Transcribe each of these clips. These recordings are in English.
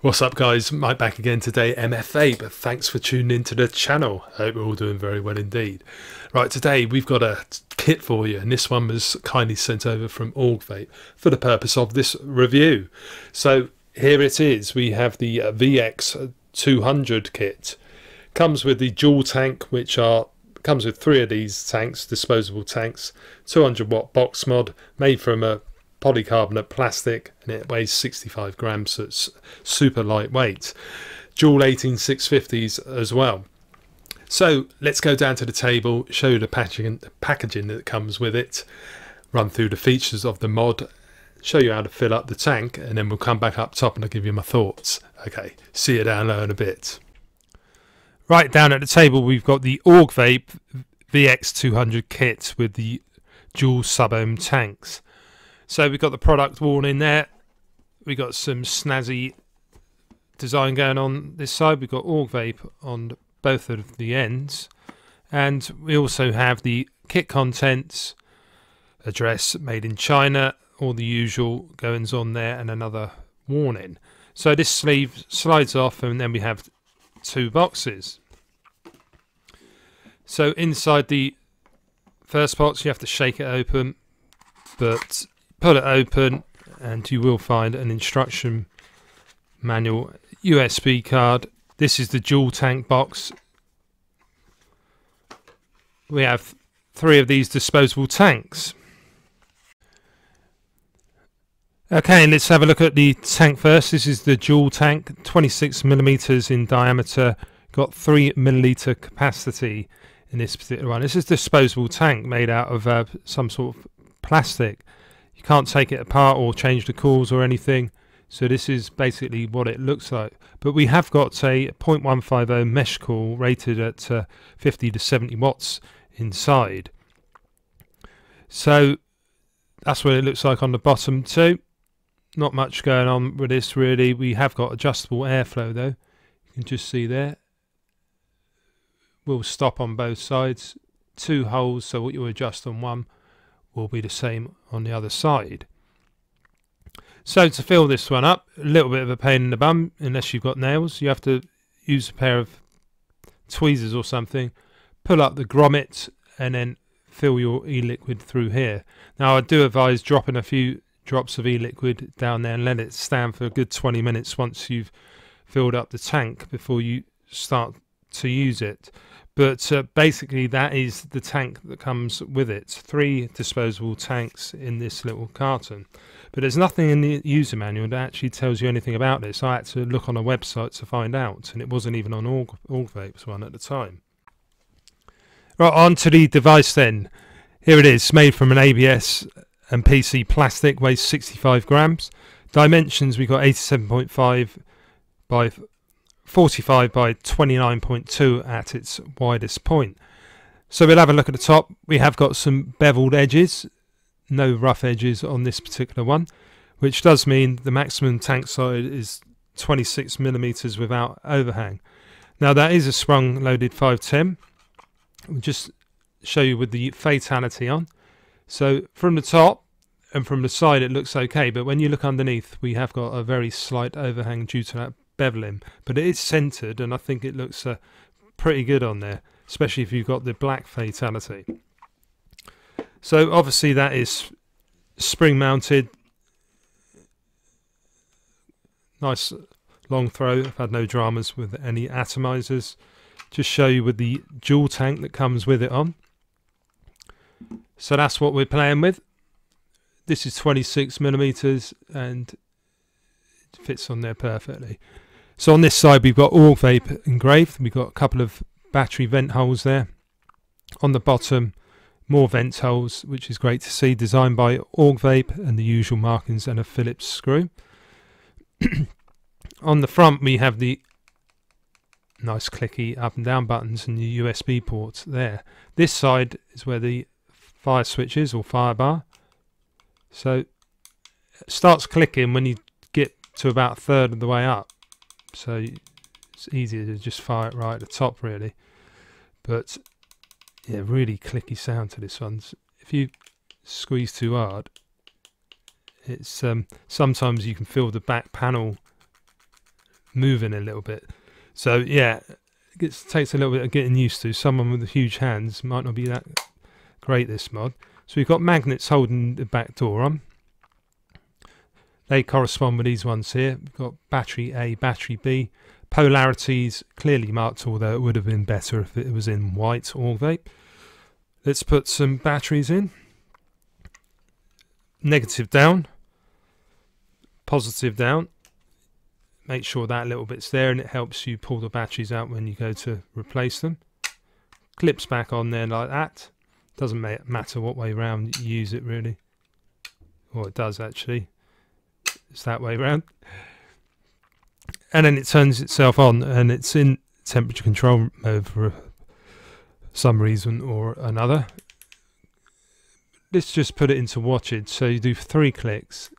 What's up guys, Mike back again today, MF Vape. Thanks for tuning into the channel. I hope we're all doing very well indeed. Right, today we've got a kit for you, and this one was kindly sent over from Augvape for the purpose of this review. So here it is. We have the VX200 kit. Comes with the dual tank, comes with 3 of these tanks, disposable tanks, 200 watt box mod, made from a polycarbonate plastic, and it weighs 65 grams, so it's super lightweight. Dual 18650s as well. So let's go down to the table, show you the packaging that comes with it, run through the features of the mod, show you how to fill up the tank, and then we'll come back up top and I'll give you my thoughts. Okay, see you down low in a bit. Right, down at the table we've got the Augvape VX200 kit with the dual sub-ohm tanks. So we've got the product warning there. We've got some snazzy design going on this side. We've got Augvape on both of the ends. And we also have the kit contents, address made in China, all the usual goings on there, and another warning. So this sleeve slides off, and then we have 2 boxes. So inside the first box you have to shake it open, but pull it open and you will find an instruction manual, USB card. This is the dual tank box. We have 3 of these disposable tanks. Okay, and let's have a look at the tank first. This is the dual tank, 26mm in diameter, got 3ml capacity in this particular one. This is a disposable tank made out of some sort of plastic. You can't take it apart or change the coils or anything, so this is basically what it looks like. But we have got a 0.150 mesh coil rated at 50 to 70 watts inside. So that's what it looks like on the bottom too. Not much going on with this really. We have got adjustable airflow though. You can just see there. We'll stop on both sides. 2 holes, so what you adjust on one will be the same on the other side. So to fill this one up, a little bit of a pain in the bum unless you've got nails. You have to use a pair of tweezers or something, pull up the grommet and then fill your e-liquid through here. Now I do advise dropping a few drops of e-liquid down there and let it stand for a good 20 minutes once you've filled up the tank before you start to use it. But basically that is the tank that comes with it. 3 disposable tanks in this little carton. But there's nothing in the user manual that actually tells you anything about this. I had to look on a website to find out, and it wasn't even on Augvape's one at the time. Right, on to the device then. Here it is, made from an ABS and PC plastic, weighs 65 grams. Dimensions, we've got 87.5 by 45 by 29.2 at its widest point. So we'll have a look at the top. We have got some beveled edges, no rough edges on this particular one, which does mean the maximum tank size is 26mm without overhang. Now that is a sprung loaded 510. We'll just show you with the fatality on. So from the top and from the side it looks okay, but when you look underneath we have got a very slight overhang due to that beveling, but it is centered and I think it looks pretty good on there, especially if you've got the black fatality. So obviously that is spring mounted, nice long throw. I've had no dramas with any atomizers. Just show you with the dual tank that comes with it on. So that's what we're playing with. This is 26mm and it fits on there perfectly. So on this side we've got Augvape engraved. We've got a couple of battery vent holes there. On the bottom more vent holes, which is great to see, designed by Augvape, and the usual markings and a Phillips screw. On the front we have the nice clicky up and down buttons and the USB ports there. This side is where the fire switch is, or fire bar. So it starts clicking when you get to about 1/3 of the way up. So it's easier to just fire it right at the top really. But yeah, really clicky sound to this one. If you squeeze too hard, it's sometimes you can feel the back panel moving a little bit. So yeah, it takes a little bit of getting used to. Someone with huge hands might not be that great, this mod. So we've got magnets holding the back door on. They correspond with these ones here. We've got battery A, battery B. Polarities clearly marked, although it would have been better if it was in white Augvape. Let's put some batteries in. Negative down, positive down. Make sure that little bit's there, and it helps you pull the batteries out when you go to replace them. Clips back on there like that. Doesn't matter what way round you use it, really. Or it does actually. It's that way round. And then it turns itself on, and it's in temperature control mode for some reason or another. Let's just put it into wattage. So you do 3 clicks,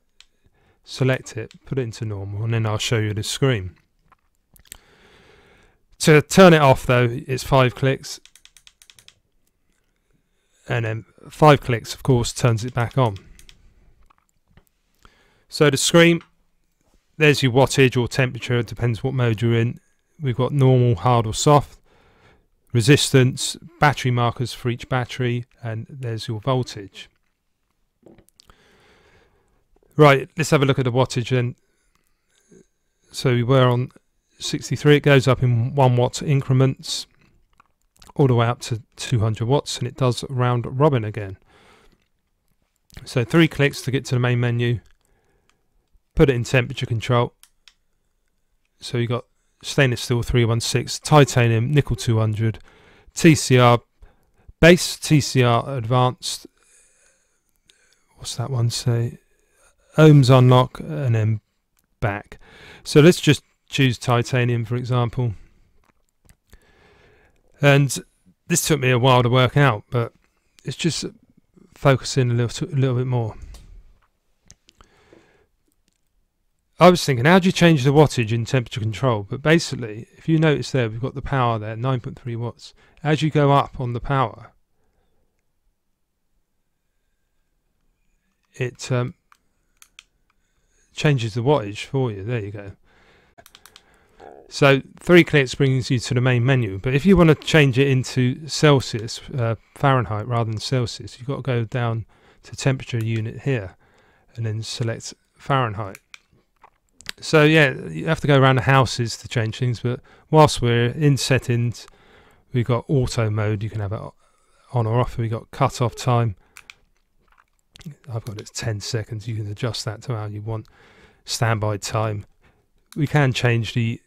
select it, put it into normal, and then I'll show you the screen. To turn it off though, it's 5 clicks, and then 5 clicks of course turns it back on. So the screen, there's your wattage or temperature, it depends what mode you're in. We've got normal, hard or soft, resistance, battery markers for each battery, and there's your voltage. Right, let's have a look at the wattage then. So we were on 63, it goes up in 1 watt increments all the way up to 200 watts, and it does round robin again. So 3 clicks to get to the main menu. Put it in temperature control. So you got stainless steel 316, titanium, nickel 200, TCR base, TCR advanced, what's that one say, ohms unlock, and then back. So let's just choose titanium for example, and this took me a while to work out, but it's just focusing a little bit more. I was thinking, how do you change the wattage in temperature control? But basically, if you notice there, we've got the power there, 9.3 watts. As you go up on the power, it changes the wattage for you. There you go. So 3 clicks brings you to the main menu. But if you want to change it into Celsius, Fahrenheit rather than Celsius, you've got to go down to temperature unit here and then select Fahrenheit. So yeah, you have to go around the houses to change things, but whilst we're in settings, we've got auto mode, you can have it on or off. We've got cut off time, I've got it 10 seconds, you can adjust that to how you want. Standby time, we can change the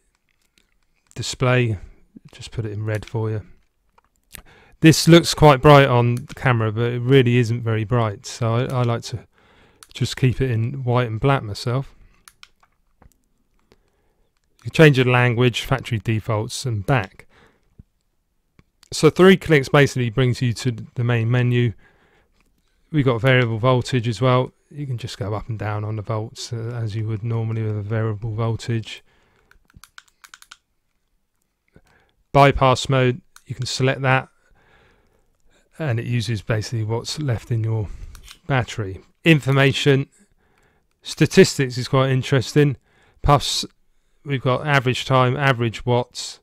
display, just put it in red for you. This looks quite bright on the camera, but it really isn't very bright, so I like to just keep it in white and black myself. You change your language, factory defaults, and back. So 3 clicks basically brings you to the main menu. We've got variable voltage as well. You can just go up and down on the volts as you would normally with a variable voltage. Bypass mode, you can select that, and it uses basically what's left in your battery. Information, statistics is quite interesting. Puffs. We've got average time, average watts,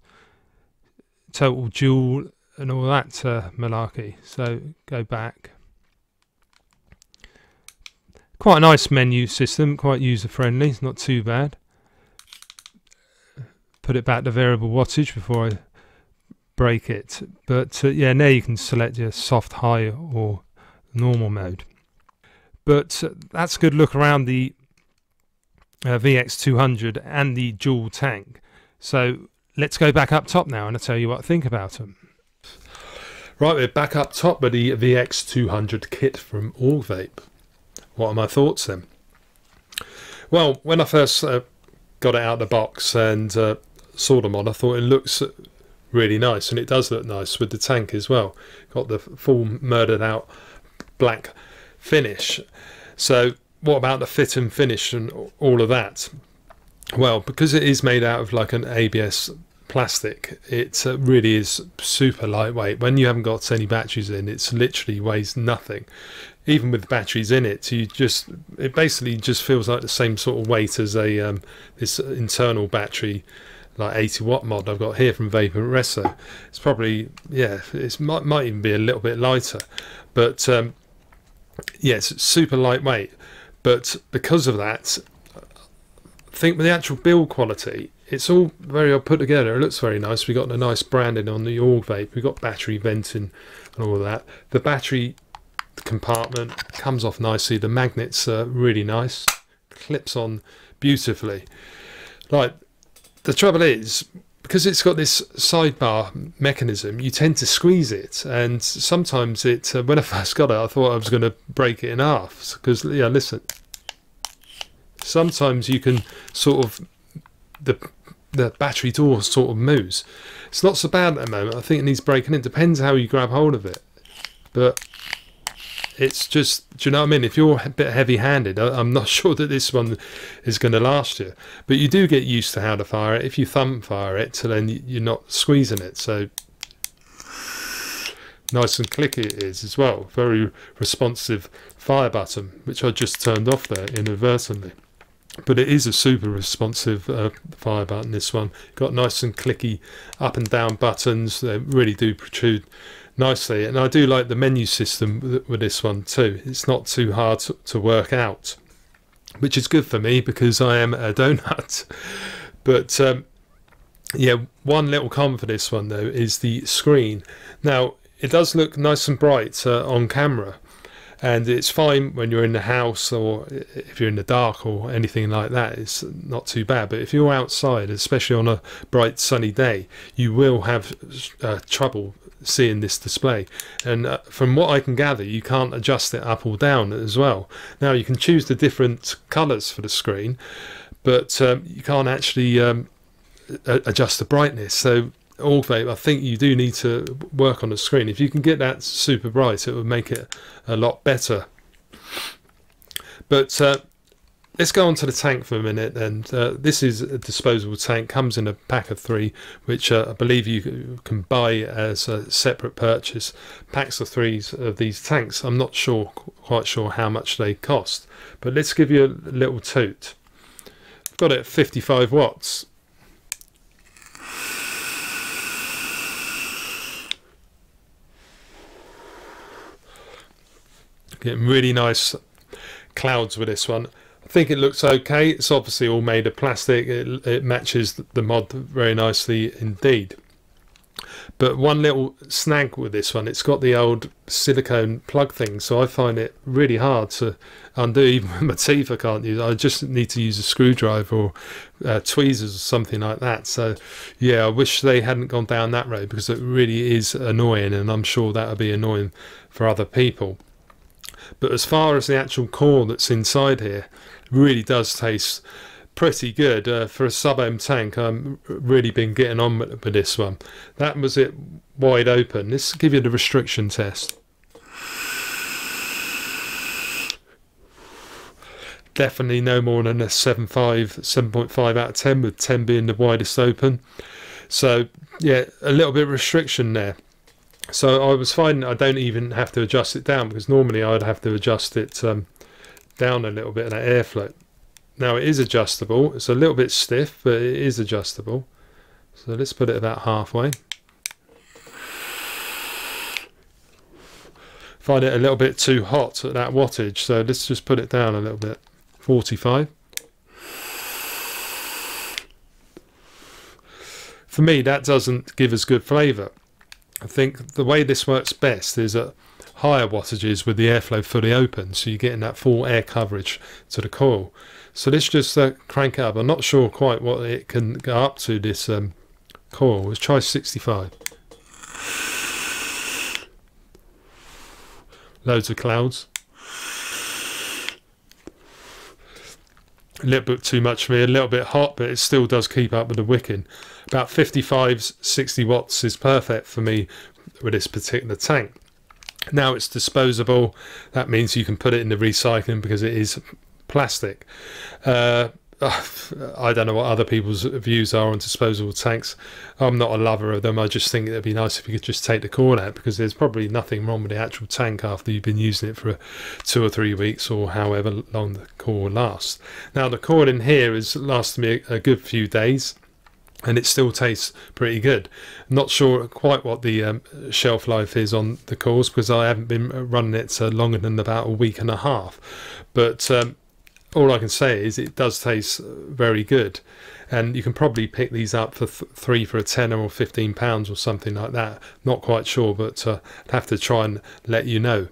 total joule, and all that malarkey. So go back. Quite a nice menu system, quite user friendly, it's not too bad. Put it back to variable wattage before I break it. But yeah, now you can select your soft, high, or normal mode. But that's a good look around the VX200 and the dual tank. So let's go back up top now and I'll tell you what I think about them. Right, we're back up top with the VX200 kit from Augvape. What are my thoughts then? Well, when I first got it out of the box and saw them on, I thought it looks really nice, and it does look nice with the tank as well. Got the full murdered out black finish. So what about the fit and finish and all of that? Well, because it is made out of like an ABS plastic. It really is super lightweight. When you haven't got any batteries in, it's literally weighs nothing. Even with batteries in it, it basically just feels like the same sort of weight as a this internal battery, like 80-watt mod I've got here from Vaping Resso. It's probably, yeah, it might even be a little bit lighter, but yeah, it's super lightweight. But because of that, I think with the actual build quality, it's all very well put together. It looks very nice. We got the nice branding on the Augvape. We got battery venting and all of that. The battery compartment comes off nicely. The magnets are really nice. Clips on beautifully. Like, the trouble is, because it's got this sidebar mechanism, you tend to squeeze it, and sometimes it, when I first got it, I thought I was going to break it in half, because, yeah, listen, sometimes you can sort of, the battery door sort of moves. It's not so bad at the moment. I think it needs breaking in. Depends how you grab hold of it, but it's just, do you know what I mean? If you're a bit heavy-handed, I'm not sure that this one is going to last you. But you do get used to how to fire it. If you thumb fire it, so then you're not squeezing it. So nice and clicky it is as well. Very responsive fire button, which I just turned off there inadvertently. But it is a super responsive fire button, this one. Got nice and clicky up and down buttons. They really do protrude nicely, and I do like the menu system with this one too. It's not too hard to work out, which is good for me because I am a donut. But yeah, one little comment for this one though is the screen. Now it does look nice and bright on camera, and it's fine when you're in the house or if you're in the dark or anything like that. It's not too bad. But if you're outside, especially on a bright sunny day, you will have trouble seeing this display. And from what I can gather, you can't adjust it up or down as well. Now you can choose the different colors for the screen, but you can't actually adjust the brightness. So Augvape, I think you do need to work on the screen. If you can get that super bright, it would make it a lot better. But let's go on to the tank for a minute. And this is a disposable tank, comes in a pack of 3, which I believe you can buy as a separate purchase. Packs of 3s of these tanks. I'm not quite sure how much they cost, but let's give you a little toot. I've got it at 55 watts. Getting really nice clouds with this one. I think it looks okay. It's obviously all made of plastic. It matches the mod very nicely indeed. But one little snag with this one, it's got the old silicone plug thing, so I find it really hard to undo. Even with my teeth I can't use it. I just need to use a screwdriver or tweezers or something like that. So yeah, I wish they hadn't gone down that road, because it really is annoying, and I'm sure that would be annoying for other people. But as far as the actual core that's inside here, really does taste pretty good. For a sub-ohm tank, I've really been getting on with this one. That was it wide open. Let's give you the restriction test. Definitely no more than a 7.5 out of 10, with 10 being the widest open. So yeah, a little bit of restriction there. So I was finding I don't even have to adjust it down, because normally I'd have to adjust it down a little bit in that airflow. Now it is adjustable. It's a little bit stiff, but it is adjustable. So let's put it about halfway. Find it a little bit too hot at that wattage, so let's just put it down a little bit. 45. For me, that doesn't give us good flavour. I think the way this works best is at higher wattages with the airflow fully open, so you're getting that full air coverage to the coil. So let's just crank it up. I'm not sure quite what it can go up to, this coil. Let's try 65. Loads of clouds. A little bit too much for me, a little bit hot, but it still does keep up with the wicking. About 55, 60 watts is perfect for me with this particular tank. Now it's disposable. That means you can put it in the recycling because it is plastic. I don't know what other people's views are on disposable tanks. I'm not a lover of them. I just think it'd be nice if you could just take the cord out, because there's probably nothing wrong with the actual tank after you've been using it for 2 or 3 weeks or however long the cord lasts. Now the cord in here has lasted me a good few days, and it still tastes pretty good. I'm not sure quite what the shelf life is on the cords, because I haven't been running it longer than about a week and a half, but all I can say is it does taste very good, and you can probably pick these up for 3 for a tenner or £15 or something like that. Not quite sure, but I'd have to try and let you know.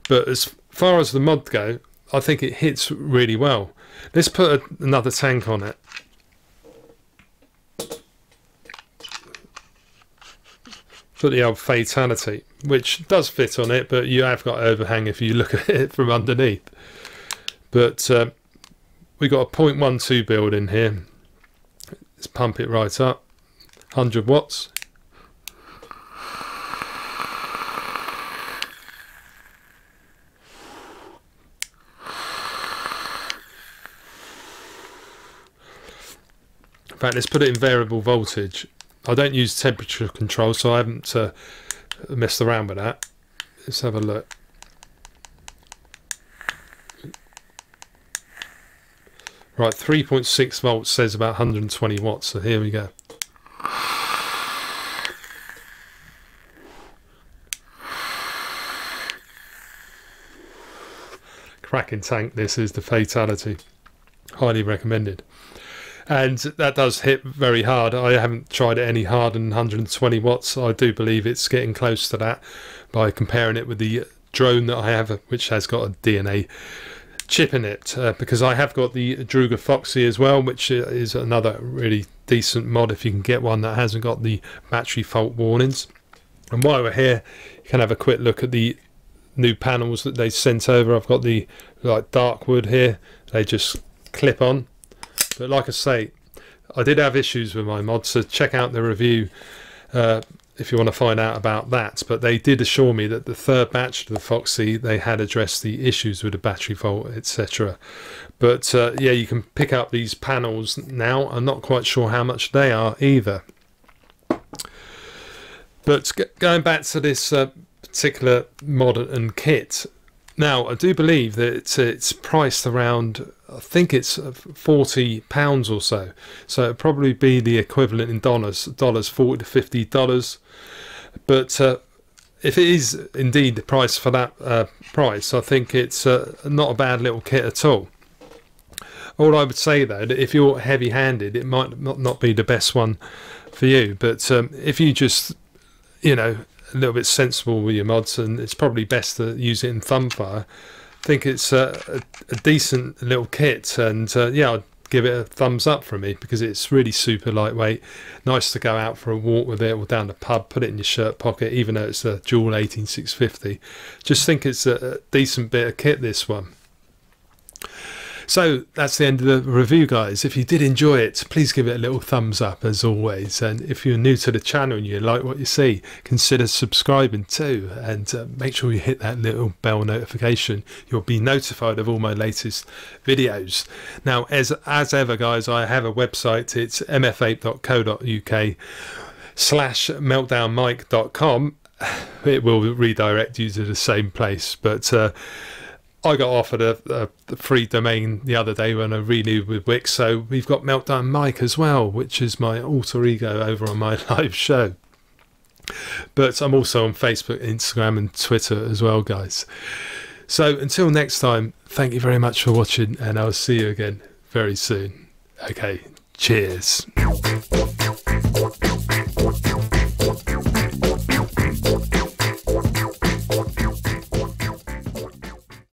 But as far as the mod go, I think it hits really well. Let's put another tank on it. Put the old Fatality, which does fit on it, but you have got overhang if you look at it from underneath. But we got a 0.12 build in here. Let's pump it right up. 100 watts. In fact, let's put it in variable voltage. I don't use temperature control, so I haven't messed around with that. Let's have a look. Right, 3.6 volts says about 120 watts, so here we go. Cracking tank, this is the Fatality. Highly recommended. And that does hit very hard. I haven't tried it any harder than 120 watts. I do believe it's getting close to that by comparing it with the drone that I have, which has got a DNA chip in it, because I have got the Druga Foxy as well, which is another really decent mod if you can get one that hasn't got the battery fault warnings. And while we're here, you can have a quick look at the new panels that they sent over. I've got the dark wood here, they just clip on. But like I say, I did have issues with my mod, so check out the review if you want to find out about that. But they did assure me that the third batch of the Foxy, they had addressed the issues with the battery fault, etc. But yeah, you can pick up these panels now. I'm not quite sure how much they are either. But going back to this particular mod and kit, now I do believe that it's priced around, I think it's £40 or so. So it'd probably be the equivalent in dollars, $40 to $50. But if it is indeed the price for that price, I think it's not a bad little kit at all. All I would say though, that if you're heavy-handed, it might not be the best one for you. But if you just, you know, a little bit sensible with your mods, and it's probably best to use it in thumbfire, I think it's a decent little kit, and yeah, I'd give it a thumbs up from me, because it's really super lightweight, nice to go out for a walk with it or down the pub, put it in your shirt pocket, even though it's a dual 18650. Just think it's a decent bit of kit, this one. So that's the end of the review, guys. If you did enjoy it, please give it a little thumbs up as always, and if you're new to the channel and you like what you see, consider subscribing too, and make sure you hit that little bell notification. You'll be notified of all my latest videos. Now, as ever guys, I have a website. It's mfvape.co.uk/meltdownmic.com. It will redirect you to the same place, but I got offered a free domain the other day when I renewed with Wix, so we've got Meltdown Mike as well, which is my alter ego over on my live show. But I'm also on Facebook, Instagram and Twitter as well, guys. So until next time, thank you very much for watching, and I'll see you again very soon. Okay, cheers.